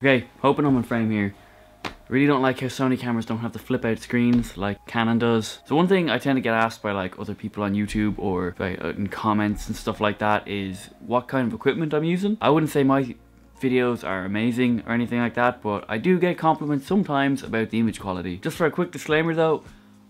Okay, hoping I'm in frame here. Really don't like how Sony cameras don't have the flip out screens like Canon does. So one thing I tend to get asked by like other people on YouTube or in comments and stuff like that is what kind of equipment I'm using. I wouldn't say my videos are amazing or anything like that, but I do get compliments sometimes about the image quality. Just for a quick disclaimer though,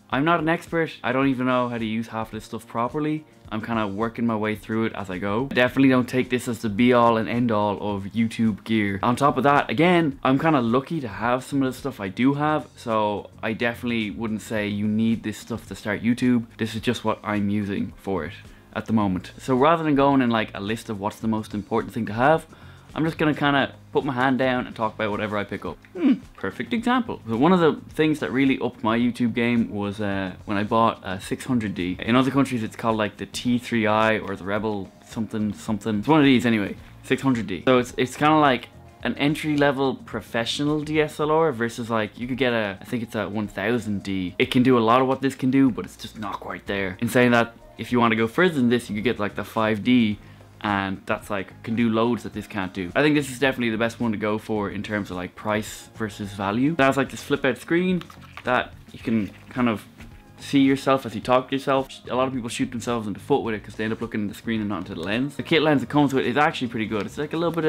I'm not an expert. I don't even know how to use half of this stuff properly. I'm kind of working my way through it as I go. I definitely don't take this as the be all and end all of YouTube gear. On top of that, again, I'm kind of lucky to have some of the stuff I do have, so I definitely wouldn't say you need this stuff to start YouTube. This is just what I'm using for it at the moment. So rather than going in like a list of what's the most important thing to have, I'm just gonna kind of put my hand down and talk about whatever I pick up. Perfect example. So one of the things that really upped my YouTube game was when I bought a 600D. In other countries it's called like the T3i or the Rebel something something. It's one of these anyway, 600D. So it's kind of like an entry-level professional DSLR versus like you could get I think it's a 1000D. It can do a lot of what this can do, but it's just not quite there. In saying that, if you want to go further than this, you could get like the 5D, and that's like can do loads that this can't do. I think this is definitely the best one to go for in terms of like price versus value. It has like this flip out screen that you can kind of see yourself as you talk to yourself. A lot of people shoot themselves in the foot with it because they end up looking at the screen and not into the lens. The kit lens that comes with it is actually pretty good. It's like a little bit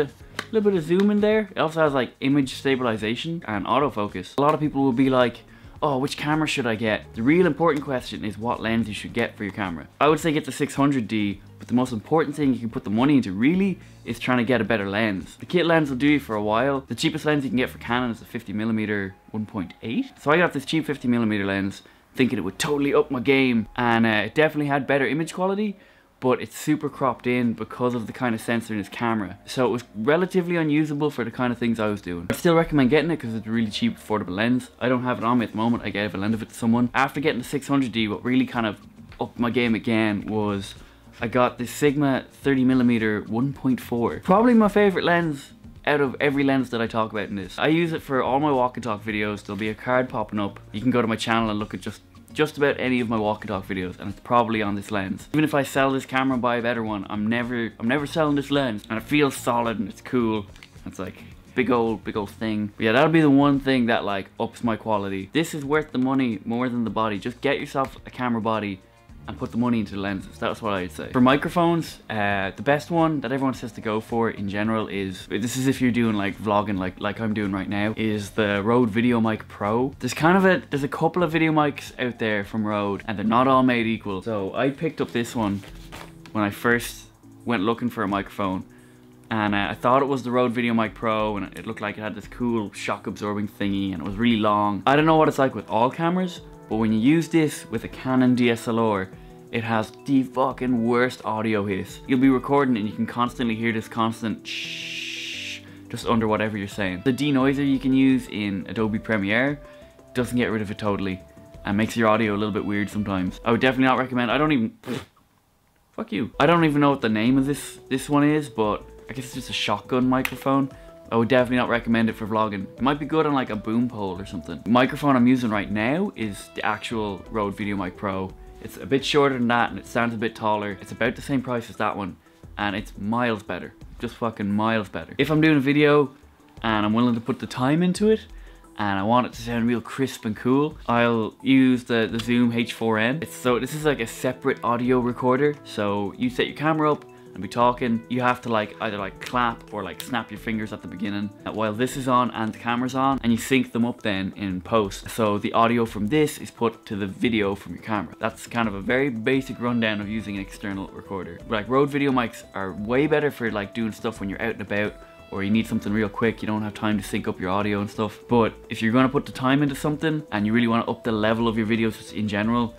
of zoom in there. It also has like image stabilization and autofocus. A lot of people will be like, oh, which camera should I get? The real important question is what lens you should get for your camera. I would say get the 600D, but the most important thing you can put the money into really is trying to get a better lens. The kit lens will do you for a while. The cheapest lens you can get for Canon is the 50mm 1.8. So I got this cheap 50mm lens thinking it would totally up my game, and it definitely had better image quality, but it's super cropped in because of the kind of sensor in its camera. So it was relatively unusable for the kind of things I was doing. I still recommend getting it because it's a really cheap, affordable lens. I don't have it on me at the moment. I gave a lens of it to someone. After getting the 600D, what really kind of upped my game again was I got this Sigma 30mm 1.4. Probably my favorite lens out of every lens that I talk about in this. I use it for all my walk and talk videos. There'll be a card popping up. You can go to my channel and look at just about any of my walk and talk videos, and it's probably on this lens. Even if I sell this camera and buy a better one, I'm never selling this lens, and it feels solid and it's cool. It's like big old thing. But yeah, that'll be the one thing that like ups my quality. This is worth the money more than the body. Just get yourself a camera body and put the money into the lenses. That's what I'd say. For microphones, the best one that everyone says to go for in general is, this is if you're doing like vlogging like I'm doing right now, is the Rode VideoMic Pro. There's a couple of video mics out there from Rode, and they're not all made equal. So I picked up this one when I first went looking for a microphone, and I thought it was the Rode VideoMic Pro, and it looked like it had this cool shock absorbing thingy, and it was really long. I don't know what it's like with all cameras, but when you use this with a Canon DSLR, it has the fucking worst audio hiss. You'll be recording and you can constantly hear this constant shh just under whatever you're saying. The denoiser you can use in Adobe Premiere doesn't get rid of it totally and makes your audio a little bit weird sometimes. I would definitely not recommend. Fuck you. I don't even know what the name of this one is, but I guess it's just a shotgun microphone. I would definitely not recommend it for vlogging. It might be good on like a boom pole or something. The microphone I'm using right now is the actual Rode VideoMic Pro. It's a bit shorter than that and it sounds a bit taller. It's about the same price as that one, and it's miles better. Just fucking miles better. If I'm doing a video and I'm willing to put the time into it and I want it to sound real crisp and cool, I'll use the Zoom H4n. So this is like a separate audio recorder. So you set your camera up and be talking, you have to like either like clap or like snap your fingers at the beginning while this is on and the camera's on, and you sync them up then in post. So the audio from this is put to the video from your camera. That's kind of a very basic rundown of using an external recorder. Like Rode video mics are way better for like doing stuff when you're out and about, or you need something real quick, you don't have time to sync up your audio and stuff. But if you're gonna put the time into something and you really wanna up the level of your videos just in general,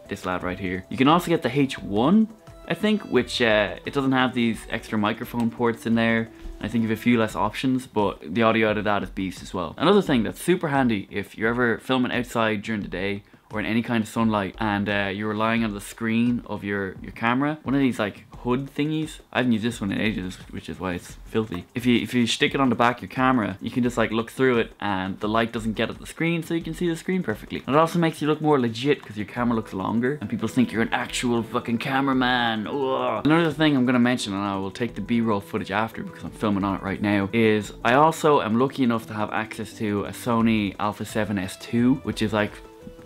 this lad right here. You can also get the H1, I think, which it doesn't have these extra microphone ports in there. I think you have a few less options, but the audio out of that is beast as well. Another thing that's super handy if you're ever filming outside during the day, or in any kind of sunlight and you're relying on the screen of your camera, one of these like hood thingies, I haven't used this one in ages, which is why it's filthy. If you stick it on the back of your camera, you can just like look through it and the light doesn't get at the screen, so you can see the screen perfectly. And it also makes you look more legit because your camera looks longer and people think you're an actual fucking cameraman. Ugh. Another thing I'm gonna mention, and I will take the B-roll footage after because I'm filming on it right now, is I also am lucky enough to have access to a Sony Alpha 7S II, which is like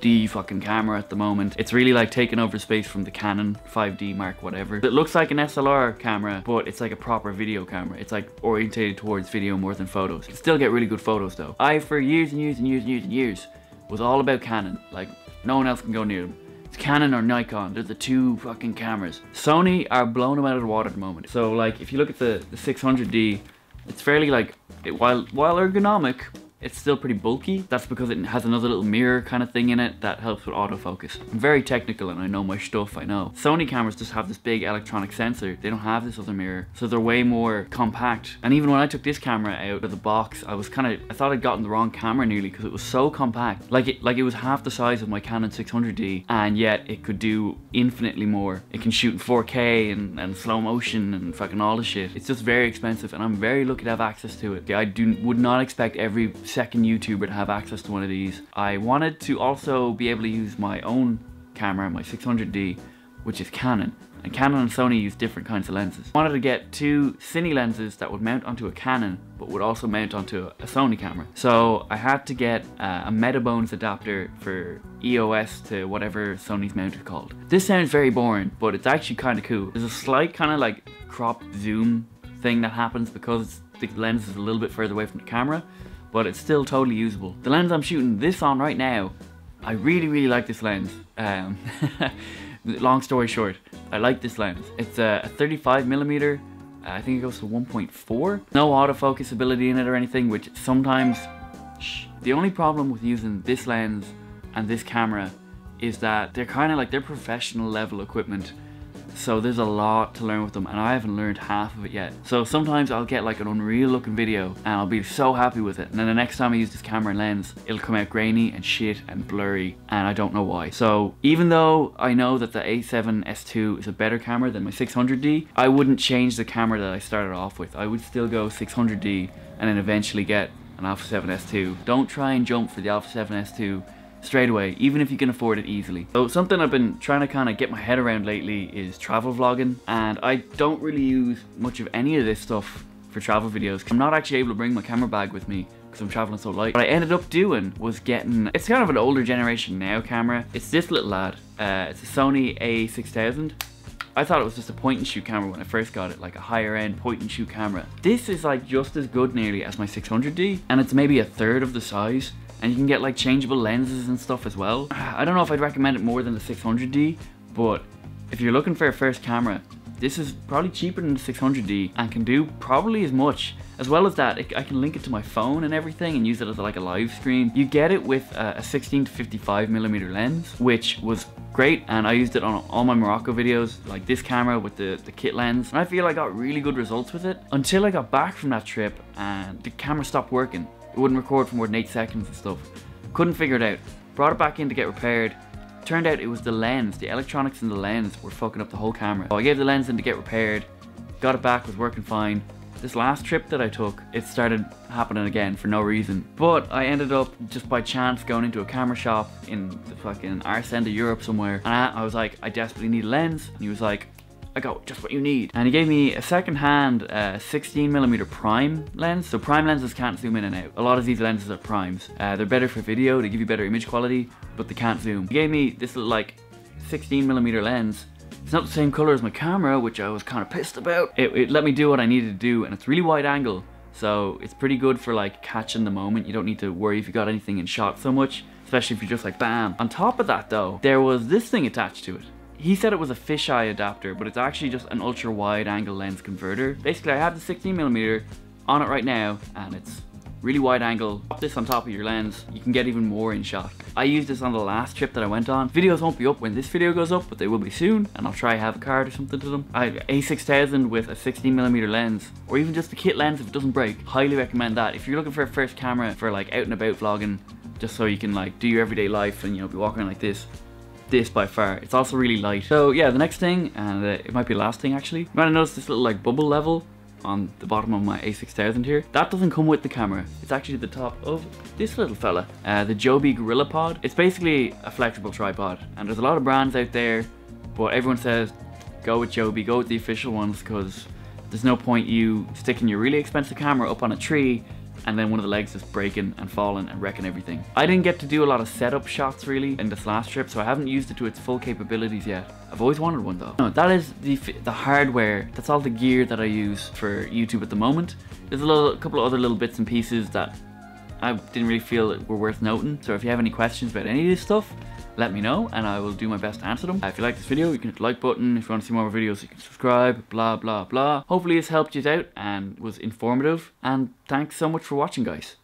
the fucking camera at the moment. It's really like taking over space from the Canon 5D Mark whatever. It looks like an SLR camera, but it's like a proper video camera. It's like orientated towards video more than photos. You can still get really good photos though. I, for years and years and years and years and years, was all about Canon. Like, no one else can go near them. It's Canon or Nikon. They're the two fucking cameras. Sony are blowing them out of the water at the moment. So like, if you look at the 600D, it's fairly like, while ergonomic, it's still pretty bulky. That's because it has another little mirror kind of thing in it that helps with autofocus. I'm very technical and I know my stuff, I know. Sony cameras just have this big electronic sensor. They don't have this other mirror, so they're way more compact. And even when I took this camera out of the box, I thought I'd gotten the wrong camera nearly because it was so compact. Like it was half the size of my Canon 600D, and yet it could do infinitely more. It can shoot in 4K and slow motion and fucking all the shit. It's just very expensive, and I'm very lucky to have access to it. I would not expect every second YouTuber to have access to one of these. I wanted to also be able to use my own camera, my 600D, which is Canon. And Canon and Sony use different kinds of lenses. I wanted to get two cine lenses that would mount onto a Canon, but would also mount onto a Sony camera. So I had to get a Metabones adapter for EOS to whatever Sony's mount is called. This sounds very boring, but it's actually kind of cool. There's a slight kind of like crop zoom thing that happens because the lens is a little bit further away from the camera, but it's still totally usable. The lens I'm shooting this on right now, I really like this lens. Long story short, I like this lens. It's a 35mm, I think it goes to 1.4. No autofocus ability in it or anything, which sometimes, the only problem with using this lens and this camera is that they're kind of like, they're professional level equipment. So there's a lot to learn with them, and I haven't learned half of it yet. So sometimes I'll get like an unreal looking video and I'll be so happy with it, and then the next time I use this camera and lens, it'll come out grainy and shit and blurry, and I don't know why. So even though I know that the A7S II is a better camera than my 600D, I wouldn't change the camera that I started off with. I would still go 600D and then eventually get an Alpha 7S II. Don't try and jump for the Alpha 7S II straight away, even if you can afford it easily. So something I've been trying to kind of get my head around lately is travel vlogging, and I don't really use much of any of this stuff for travel videos. I'm not actually able to bring my camera bag with me because I'm traveling so light. What I ended up doing was getting, it's kind of an older generation now camera. It's this little lad. It's a Sony A6000. I thought it was just a point and shoot camera when I first got it, like a higher end point and shoot camera. This is like just as good nearly as my 600D, and it's maybe a third of the size. And you can get like changeable lenses and stuff as well. I don't know if I'd recommend it more than the 600D, but if you're looking for a first camera, this is probably cheaper than the 600D and can do probably as much. As well as that, I can link it to my phone and everything and use it as like a live stream. You get it with a 16 to 55mm lens, which was great, and I used it on all my Morocco videos, like this camera with the kit lens, and I feel I got really good results with it until I got back from that trip and the camera stopped working. It wouldn't record for more than 8 seconds and stuff. Couldn't figure it out. Brought it back in to get repaired. Turned out it was the lens. The electronics in the lens were fucking up the whole camera. So I gave the lens in to get repaired. Got it back, was working fine. This last trip that I took, it started happening again for no reason. But I ended up just by chance going into a camera shop in the fucking arse end of Europe somewhere. And I was like, I desperately need a lens. And he was like, I got just what you need. And he gave me a second-hand 16mm prime lens. So prime lenses can't zoom in and out. A lot of these lenses are primes. They're better for video, they give you better image quality, but they can't zoom. He gave me this little like 16mm lens. It's not the same color as my camera, which I was kind of pissed about. It let me do what I needed to do, and it's really wide angle. So it's pretty good for like catching the moment. You don't need to worry if you got anything in shot so much, especially if you're just like bam. On top of that though, there was this thing attached to it. He said it was a fisheye adapter, but it's actually just an ultra wide angle lens converter. Basically, I have the 16mm on it right now, and it's really wide angle. Pop this on top of your lens, you can get even more in shot. I used this on the last trip that I went on. Videos won't be up when this video goes up, but they will be soon, and I'll try have a card or something to them. I have A6000 with a 16mm lens, or even just the kit lens if it doesn't break. Highly recommend that. If you're looking for a first camera for like out and about vlogging, just so you can like do your everyday life and, you know, be walking like this by far. It's also really light. So yeah, the next thing, and it might be the last thing actually, you might have noticed this little like bubble level on the bottom of my A6000 here. That doesn't come with the camera. It's actually the top of this little fella, the Joby Gorilla Pod. It's basically a flexible tripod, and there's a lot of brands out there, but everyone says go with Joby, go with the official ones, because there's no point you sticking your really expensive camera up on a tree and then one of the legs just breaking and falling and wrecking everything. I didn't get to do a lot of setup shots really in this last trip, so I haven't used it to its full capabilities yet. I've always wanted one though. No, that is the hardware. That's all the gear that I use for YouTube at the moment. There's a couple of other little bits and pieces that I didn't really feel were worth noting. So if you have any questions about any of this stuff, let me know and I will do my best to answer them. If you like this video, you can hit the like button. If you want to see more videos, you can subscribe, blah blah blah. Hopefully this helped you out and was informative, and thanks so much for watching, guys.